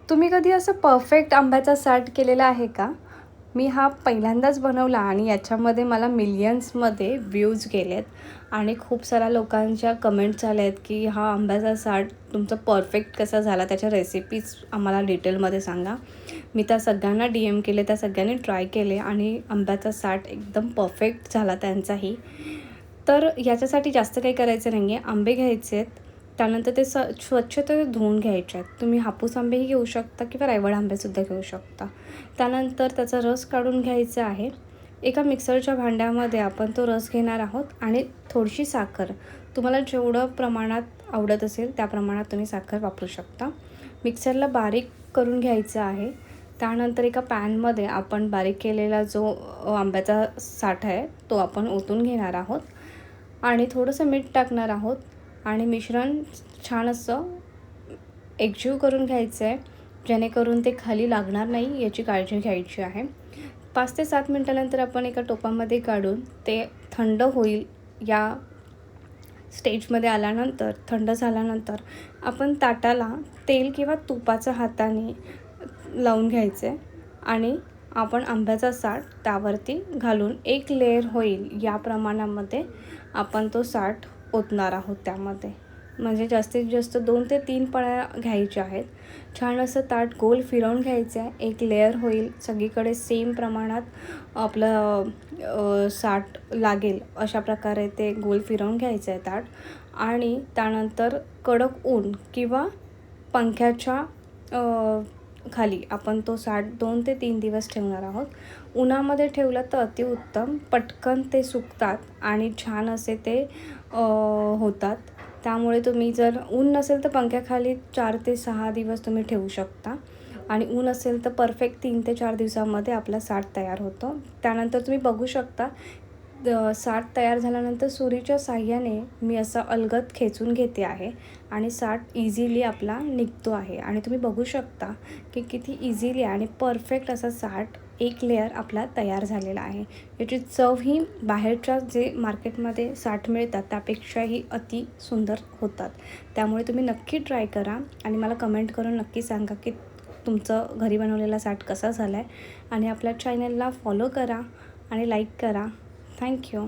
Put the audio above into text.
तुम्ही कधी असं परफेक्ट आंब्याचा साठ केलेला आहे का? मी हा पहिल्यांदाच बनवला आणि याच्यामध्ये मला मिलियन्समध्ये व्ह्यूज गेलेत आणि खूप साऱ्या लोकांच्या कमेंट्स आल्या आहेत, की हा आंब्याचा साठ तुमचा परफेक्ट कसा झाला, त्याच्या रेसिपीज आम्हाला डिटेलमध्ये सांगा. मी त्या सगळ्यांना DM केले, त्या सगळ्यांनी ट्राय केले आणि आंब्याचा साठ एकदम परफेक्ट झाला त्यांचाही. तर याच्यासाठी जास्त काही करायचं नाही आहे. आंबे घ्यायचे आहेत. त्यानंतर ते स्वच्छतेने धुवून घ्यायचे आहेत. तुम्ही हापूस आंबेही घेऊ शकता किंवा रायवळ आंबेसुद्धा घेऊ शकता. त्यानंतर त्याचा रस काढून घ्यायचा आहे. एका मिक्सरच्या भांड्यामध्ये आपण तो रस घेणार आहोत आणि थोडीशी साखर. तुम्हाला जेवढं प्रमाणात आवडत असेल त्या प्रमाणात तुम्ही साखर वापरू शकता. मिक्सरला बारीक करून घ्यायचं आहे. त्यानंतर एका पॅनमध्ये आपण बारीक केलेला जो आंब्याचा साठा आहे तो आपण ओतून घेणार आहोत आणि थोडंसं मीठ टाकणार आहोत आणि मिश्रण छान असं एकजीव करून घ्यायचं आहे, जेणेकरून ते खाली लागणार नाही याची काळजी घ्यायची आहे. 5 ते 7 मिनटानंतर आपण एका टोपामध्ये काढून ते थंड होईल. या स्टेजमध्ये आल्यानंतर, थंड झाल्यानंतर आपण ताटाला तेल किंवा तुपाच्या हाताने लावून घ्यायचं आहे आणि आपण आंब्याचा साठ त्यावरती घालून एक लेयर होईल या प्रमाणामध्ये आपण तो साठ ओतणार आहोत त्यामध्ये. म्हणजे जास्तीत जास्त 2 ते 3 पळ्या घ्यायच्या आहेत. छान असं ताट गोल फिरवून घ्यायचं आहे. एक लेयर होईल, सगळीकडे सेम प्रमाणात आपलं साठ लागेल अशा प्रकारे ते गोल फिरवून घ्यायचं आहे ताट आणि त्यानंतर कडक ऊन किंवा पंख्याच्या खाली आपण तो साठ 2 ते 3 दिवस ठेवणार आहोत. उन्हामध्ये ठेवलं तर अतिउत्तम. पटकन ते सुकतात आणि छान असे ते होतात. त्यामुळे तुम्ही जर ऊन नसेल तर पंख्याखाली 4 ते 6 दिवस तुम्ही ठेवू शकता आणि ऊन असेल तर परफेक्ट 3 ते 4 दिवसामध्ये आपला साठ तयार होतो. त्यानंतर तुम्ही बघू शकता साठ तयार झाल्यानंतर सुरीच्या साहाय्याने मी असं अलगद खेचून घेते आहे आणि साठ इझिली आपला निघतो आहे आणि तुम्ही बघू शकता की किती इझिली आणि परफेक्ट असा साठ एक लेयर आपला तयार झालेला आहे. याची चवही बाहेरच्या जे मार्केटमध्ये साठ मिळतात त्यापेक्षाही अति सुंदर होतात. त्यामुळे तुम्ही नक्की ट्राय करा आणि मला कमेंट करून नक्की सांगा की तुमचं घरी बनवलेला साठ कसा झाला आहे आणि आपल्या चॅनलला फॉलो करा आणि लाईक करा. थँक्यू.